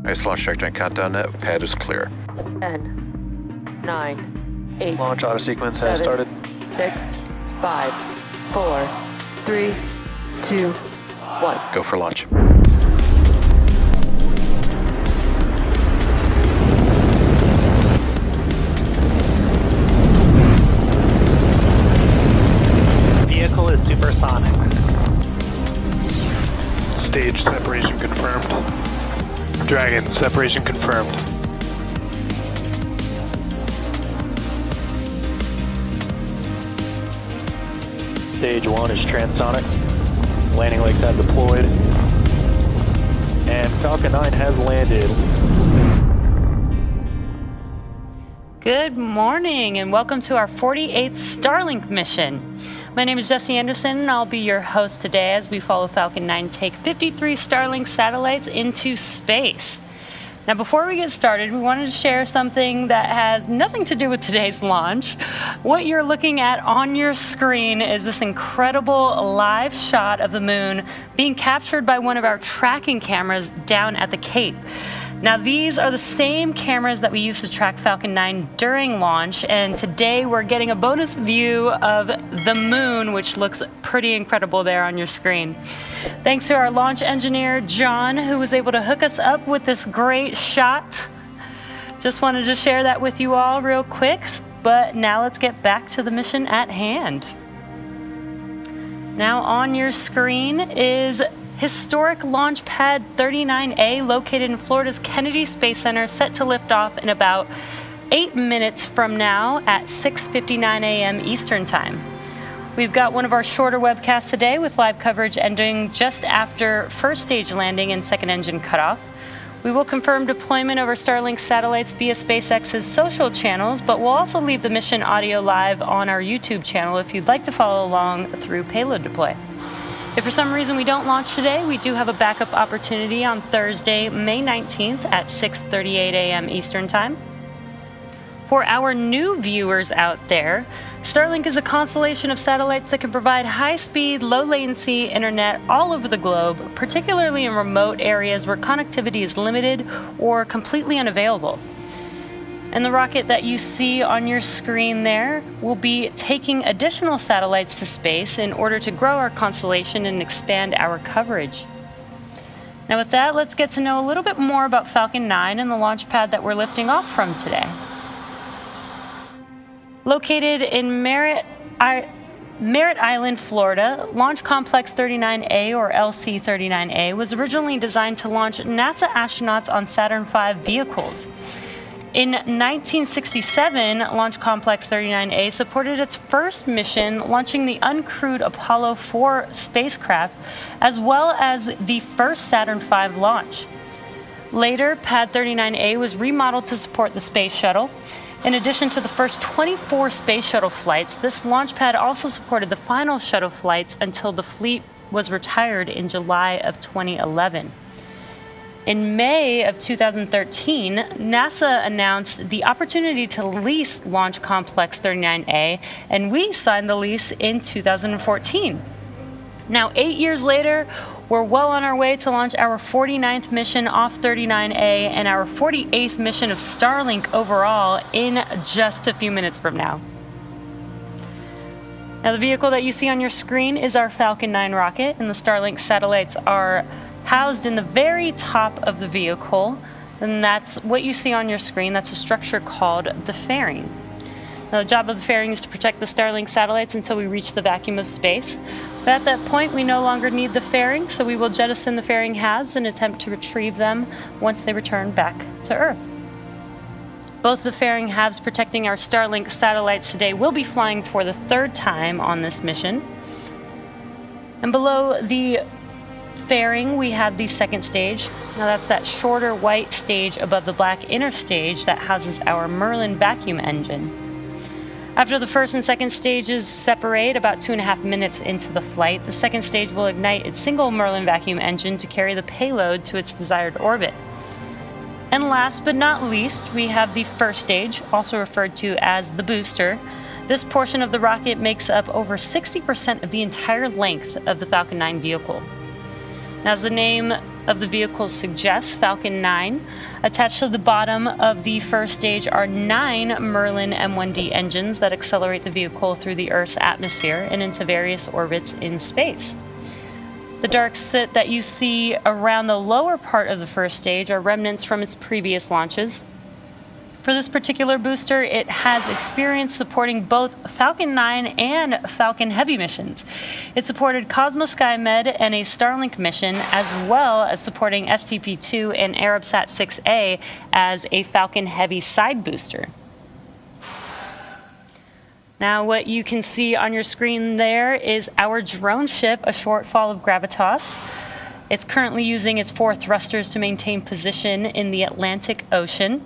Nice launch trajectory and countdown net. Pad is clear. 10, 9, 8. Launch auto sequence has started. 6, 5, 4, 3, 2, 1. Go for launch. Vehicle is supersonic. Stage separation confirmed. Dragon, separation confirmed. Stage 1 is transonic. Landing legs have deployed. And Falcon 9 has landed. Good morning and welcome to our 48th Starlink mission. My name is Jesse Anderson and I'll be your host today as we follow Falcon 9 take 53 Starlink satellites into space. Now before we get started, we wanted to share something that has nothing to do with today's launch. What you're looking at on your screen is this incredible live shot of the moon being captured by one of our tracking cameras down at the Cape. Now these are the same cameras that we used to track Falcon 9 during launch, and today we're getting a bonus view of the moon, which looks pretty incredible there on your screen. Thanks to our launch engineer, John, who was able to hook us up with this great shot. Just wanted to share that with you all real quick, but now let's get back to the mission at hand. Now on your screen is historic Launch Pad 39A located in Florida's Kennedy Space Center, set to lift off in about 8 minutes from now at 6:59 a.m. Eastern Time. We've got one of our shorter webcasts today with live coverage ending just after first stage landing and second engine cutoff. We will confirm deployment of our Starlink satellites via SpaceX's social channels, but we'll also leave the mission audio live on our YouTube channel if you'd like to follow along through payload deploy. If for some reason we don't launch today, we do have a backup opportunity on Thursday, May 19th at 6:38 a.m. Eastern Time. For our new viewers out there, Starlink is a constellation of satellites that can provide high-speed, low-latency internet all over the globe, particularly in remote areas where connectivity is limited or completely unavailable. And the rocket that you see on your screen there will be taking additional satellites to space in order to grow our constellation and expand our coverage. Now with that, let's get to know a little bit more about Falcon 9 and the launch pad that we're lifting off from today. Located in Merritt Island, Florida, Launch Complex 39A, or LC-39A, was originally designed to launch NASA astronauts on Saturn V vehicles. In 1967, Launch Complex 39A supported its first mission, launching the uncrewed Apollo 4 spacecraft, as well as the first Saturn V launch. Later, Pad 39A was remodeled to support the space shuttle. In addition to the first 24 space shuttle flights, this launch pad also supported the final shuttle flights until the fleet was retired in July of 2011. In May of 2013, NASA announced the opportunity to lease Launch Complex 39A, and we signed the lease in 2014. Now, 8 years later, we're well on our way to launch our 49th mission off 39A and our 48th mission of Starlink overall in just a few minutes from now. Now, the vehicle that you see on your screen is our Falcon 9 rocket, and the Starlink satellites are housed in the very top of the vehicle, and that's what you see on your screen. That's a structure called the fairing. Now, the job of the fairing is to protect the Starlink satellites until we reach the vacuum of space. But at that point, we no longer need the fairing, so we will jettison the fairing halves and attempt to retrieve them once they return back to Earth. Both the fairing halves protecting our Starlink satellites today will be flying for the third time on this mission. And below the fairing, we have the second stage. Now that's that shorter white stage above the black inner stage that houses our Merlin vacuum engine. After the first and second stages separate about 2.5 minutes into the flight, the second stage will ignite its single Merlin vacuum engine to carry the payload to its desired orbit. And last but not least, we have the first stage, also referred to as the booster. This portion of the rocket makes up over 60% of the entire length of the Falcon 9 vehicle. Now, as the name of the vehicles suggests, Falcon 9. Attached to the bottom of the first stage are 9 Merlin M1D engines that accelerate the vehicle through the Earth's atmosphere and into various orbits in space. The dark soot that you see around the lower part of the first stage are remnants from its previous launches. For this particular booster, it has experience supporting both Falcon 9 and Falcon Heavy missions. It supported Cosmos SkyMed and a Starlink mission, as well as supporting STP-2 and Arabsat 6A as a Falcon Heavy side booster. Now, what you can see on your screen there is our drone ship, a shortfall of Gravitas. It's currently using its 4 thrusters to maintain position in the Atlantic Ocean.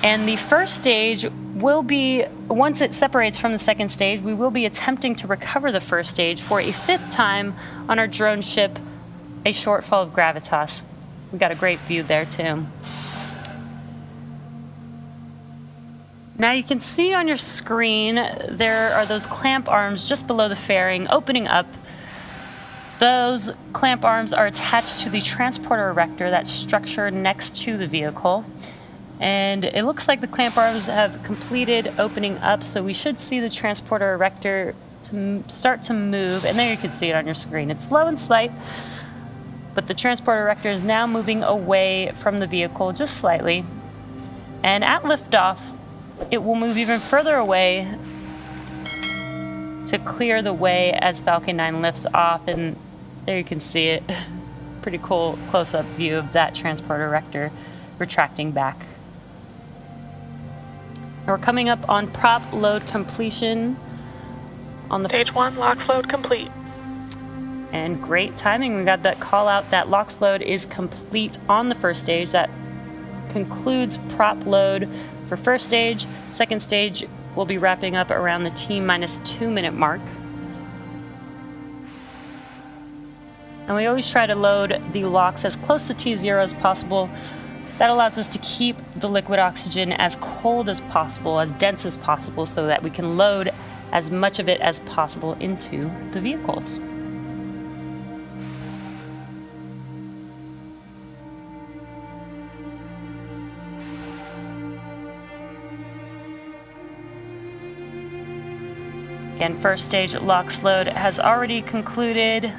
And the first stage will be, once it separates from the second stage, we will be attempting to recover the first stage for a 5th time on our drone ship, a shortfall of Gravitas. We got a great view there too. Now you can see on your screen, there are those clamp arms just below the fairing opening up. Those clamp arms are attached to the transporter erector, that structure next to the vehicle. And it looks like the clamp arms have completed opening up, so we should see the transporter erector start to move. And there you can see it on your screen. It's slow and slight, but the transporter erector is now moving away from the vehicle just slightly. And at liftoff, it will move even further away to clear the way as Falcon 9 lifts off. And there you can see it. Pretty cool close-up view of that transporter erector retracting back. We're coming up on prop load completion on the Stage 1, LOX load complete. And great timing. We got that call out that LOX load is complete on the first stage. That concludes prop load for first stage. Second stage will be wrapping up around the T-2 minute mark. And we always try to load the LOX as close to T0 as possible. That allows us to keep the liquid oxygen as cold as possible, as dense as possible, so that we can load as much of it as possible into the vehicles. Again, first stage LOX load has already concluded.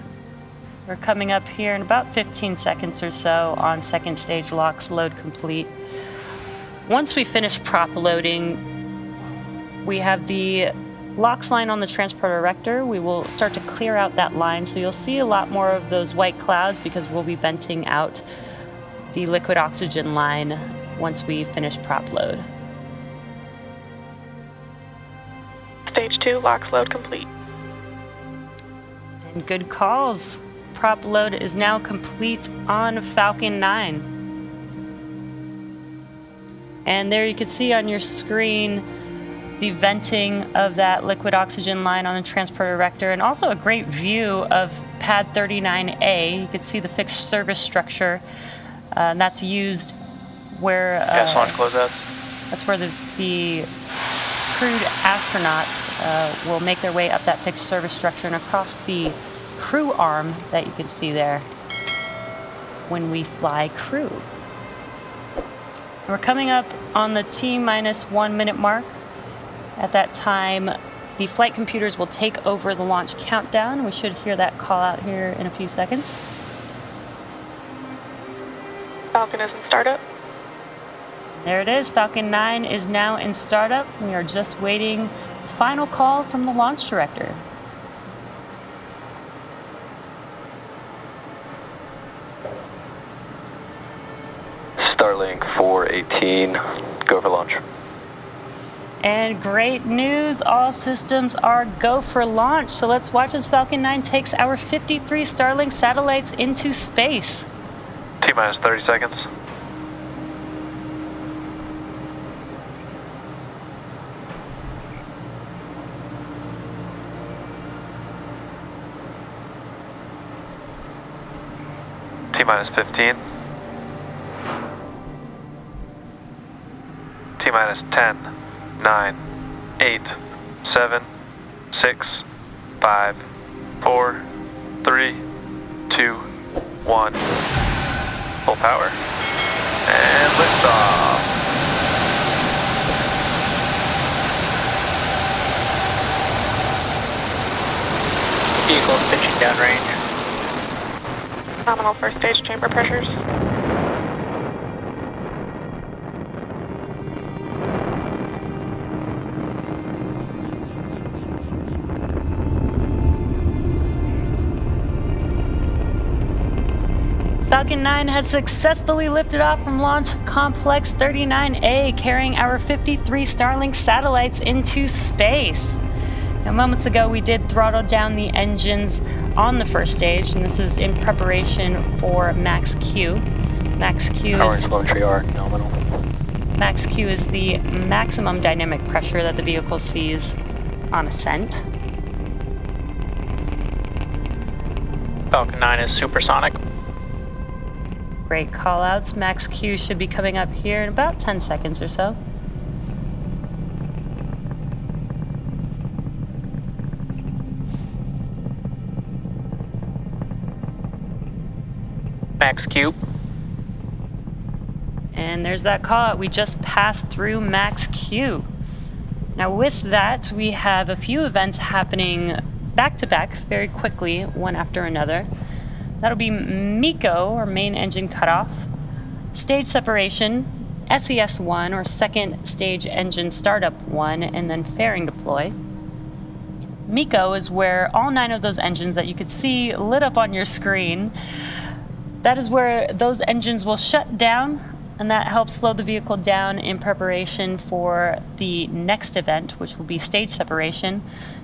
We're coming up here in about 15 seconds or so on second stage LOX load complete. Once we finish prop loading, we have the LOX line on the transporter erector. We will start to clear out that line, so you'll see a lot more of those white clouds because we'll be venting out the liquid oxygen line once we finish prop load. Stage 2, LOX load complete. And good calls. Prop load is now complete on Falcon 9. And there you can see on your screen the venting of that liquid oxygen line on the transporter erector, and also a great view of pad 39A. You can see the fixed service structure. That's used where Gas launch closeout. that's where the crewed astronauts will make their way up that fixed service structure and across the crew arm that you can see there when we fly crew. We're coming up on the T-1 minute mark. At that time, the flight computers will take over the launch countdown. We should hear that call out here in a few seconds. Falcon is in startup. There it is. Falcon 9 is now in startup. We are just waiting the final call from the launch director. Starlink 418, go for launch. And great news, all systems are go for launch. So let's watch as Falcon 9 takes our 53 Starlink satellites into space. T-minus 30 seconds. T-minus 15. T-minus 10, 9, 8, 7, 6, 5, 4, 3, 2, 1. Full power. And liftoff. Vehicle's pitching downrange. Nominal first stage chamber pressures. Falcon 9 has successfully lifted off from Launch Complex 39A, carrying our 53 Starlink satellites into space. Now, moments ago, we did throttle down the engines on the first stage, and this is in preparation for Max Q. Max Q Power and is, telemetry are nominal. Max Q is the maximum dynamic pressure that the vehicle sees on ascent. Falcon 9 is supersonic. Great callouts. Max Q should be coming up here in about 10 seconds or so. Max Q. And there's that call out. We just passed through Max Q. Now with that, we have a few events happening back to back very quickly, one after another. That'll be MECO, or main engine cutoff, stage separation, SES-1, or second stage engine startup 1, and then fairing deploy. MECO is where all 9 of those engines that you could see lit up on your screen, that is where those engines will shut down, and that helps slow the vehicle down in preparation for the next event, which will be stage separation.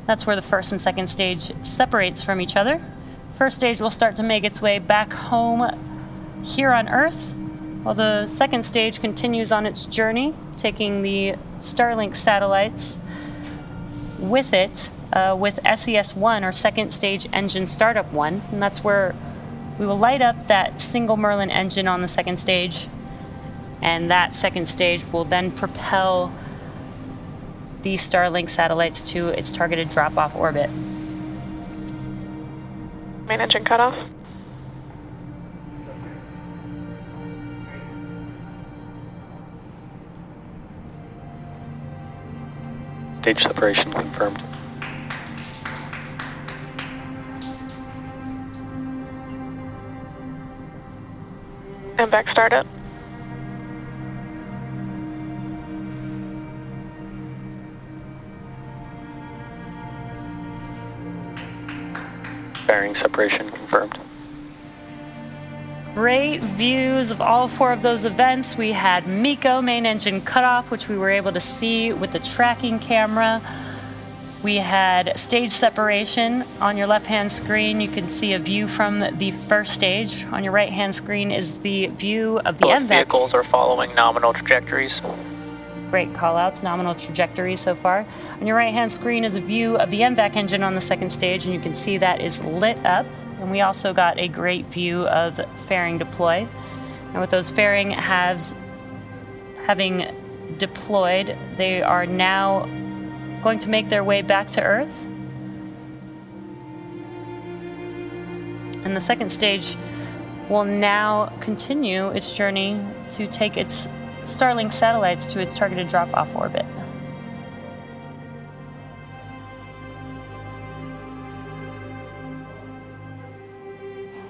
That's where the first and second stage separates from each other. First stage will start to make its way back home here on Earth, while the second stage continues on its journey, taking the Starlink satellites with it, with SES-1, or second stage engine startup 1, and that's where we will light up that single Merlin engine on the second stage, and that second stage will then propel the Starlink satellites to its targeted drop-off orbit. Main engine cutoff. Stage separation confirmed. MVAC startup. Fairing separation confirmed. Great views of all 4 of those events. We had MECO, main engine cutoff, which we were able to see with the tracking camera. We had stage separation. On your left-hand screen, you can see a view from the first stage. On your right-hand screen is the view of the Both MVAC. vehicles are following nominal trajectories. Great callouts, nominal trajectory so far. On your right-hand screen is a view of the MVAC engine on the second stage, and you can see that is lit up. And we also got a great view of fairing deploy. And with those fairing halves having deployed, they are now going to make their way back to Earth. And the second stage will now continue its journey to take its Starlink satellites to its targeted drop-off orbit.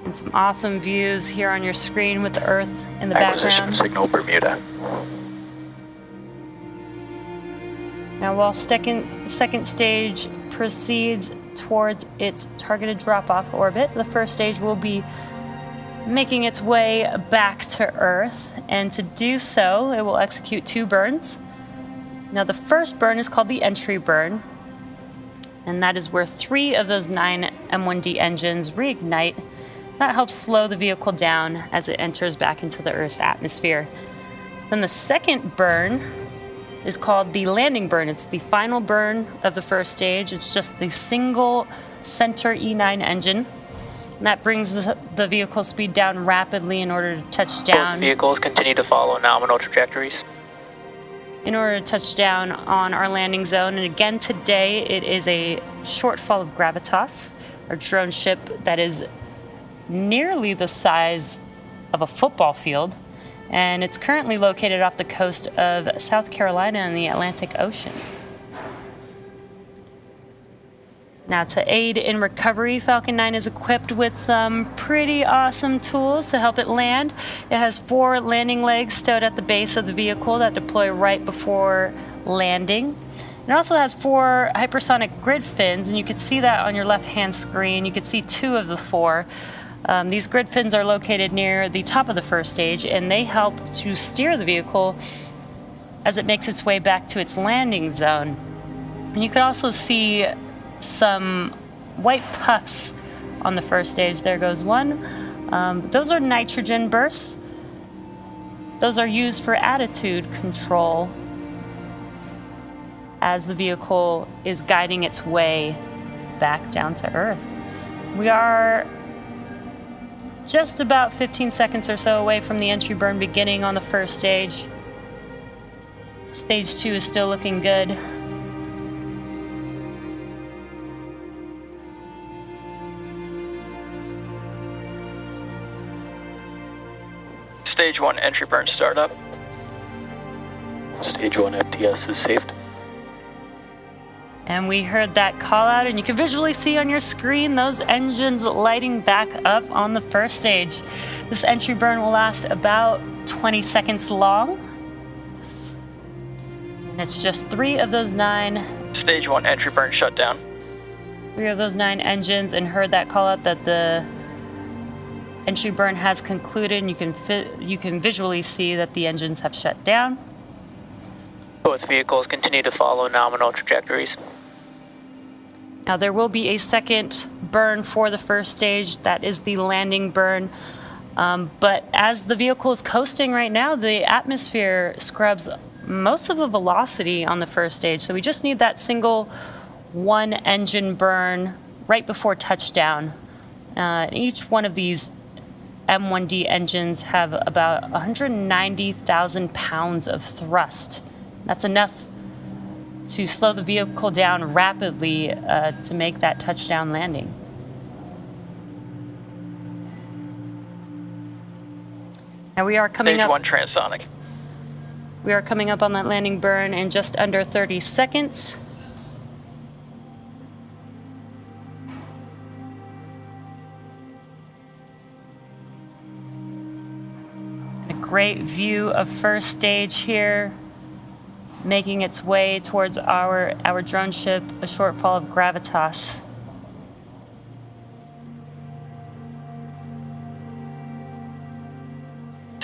And some awesome views here on your screen with the Earth in the background. Acquisition signal Bermuda. Now, while second stage proceeds towards its targeted drop-off orbit, the first stage will be making its way back to Earth, and to do so, it will execute 2 burns. Now, the first burn is called the entry burn, and that is where 3 of those 9 M1D engines reignite. That helps slow the vehicle down as it enters back into the Earth's atmosphere. Then the second burn is called the landing burn. It's the final burn of the first stage. It's just the single center E9 engine. And that brings the vehicle speed down rapidly in order to touch down. Both vehicles continue to follow nominal trajectories. In order to touch down on our landing zone. And again, today it is a shortfall of Gravitas, our drone ship that is nearly the size of a football field, and it's currently located off the coast of South Carolina in the Atlantic Ocean. Now, to aid in recovery, Falcon 9 is equipped with some pretty awesome tools to help it land. It has 4 landing legs stowed at the base of the vehicle that deploy right before landing. It also has 4 hypersonic grid fins, and you can see that on your left-hand screen. You can see 2 of the 4. These grid fins are located near the top of the first stage, and they help to steer the vehicle as it makes its way back to its landing zone. And you can also see some white puffs on the first stage. There goes one. Those are nitrogen bursts. Those are used for attitude control as the vehicle is guiding its way back down to Earth. We are just about 15 seconds or so away from the entry burn beginning on the first stage. Stage 2 is still looking good. Stage 1 entry burn startup. Stage 1 FTS is saved. And we heard that call out, and you can visually see on your screen those engines lighting back up on the first stage. This entry burn will last about 20 seconds long. And it's just 3 of those 9. Stage 1 entry burn shut down. 3 of those 9 engines, and heard that call out that the entry burn has concluded, and you can visually see that the engines have shut down. Both vehicles continue to follow nominal trajectories. Now, there will be a second burn for the first stage. That is the landing burn. But as the vehicle is coasting right now, the atmosphere scrubs most of the velocity on the first stage. So we just need that single 1 engine burn right before touchdown. Each one of these M1D engines have about 190,000 pounds of thrust. That's enough to slow the vehicle down rapidly to make that touchdown landing. Now we are coming Stage up. 1 transonic. We are coming up on that landing burn in just under 30 seconds. A great view of first stage here, making its way towards our drone ship, a shortfall of gravitas.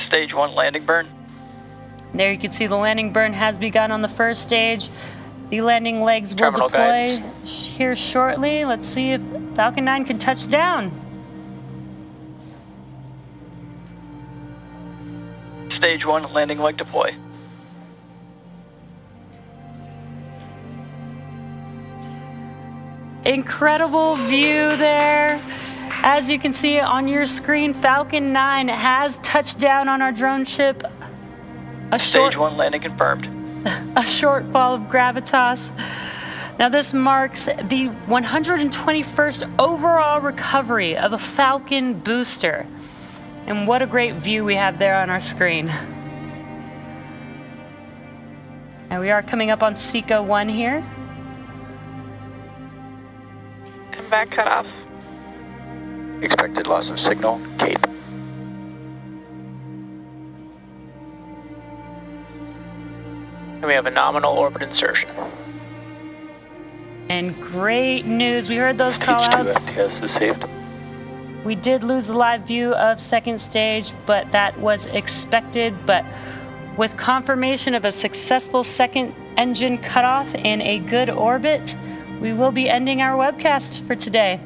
Stage 1 landing burn. There you can see the landing burn has begun on the first stage. The landing legs will Terminal deploy guidance. here shortly. Let's see if Falcon 9 can touch down. Stage 1 landing leg deploy. Incredible view there. As you can see on your screen, Falcon 9 has touched down on our drone ship. Stage 1 landing confirmed. A shortfall of gravitas. Now this marks the 121st overall recovery of a Falcon booster. And what a great view we have there on our screen. And we are coming up on Seco 1 here. Come back cut off. Expected loss of signal, Cape. And we have a nominal orbit insertion. And great news, we heard those call outs. FTS is saved. We did lose the live view of second stage, but that was expected. But with confirmation of a successful second engine cutoff and a good orbit, we will be ending our webcast for today.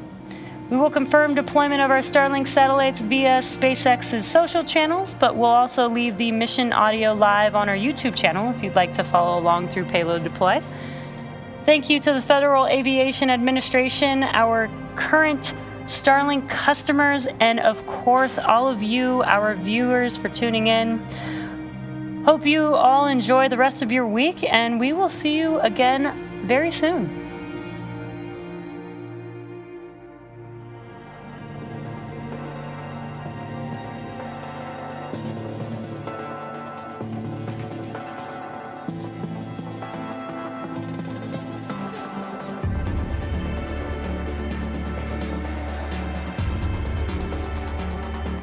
We will confirm deployment of our Starlink satellites via SpaceX's social channels, but we'll also leave the mission audio live on our YouTube channel if you'd like to follow along through payload deploy. Thank you to the Federal Aviation Administration, our current Starlink customers, and of course all of you, our viewers, for tuning in. Hope you all enjoy the rest of your week, and we will see you again very soon.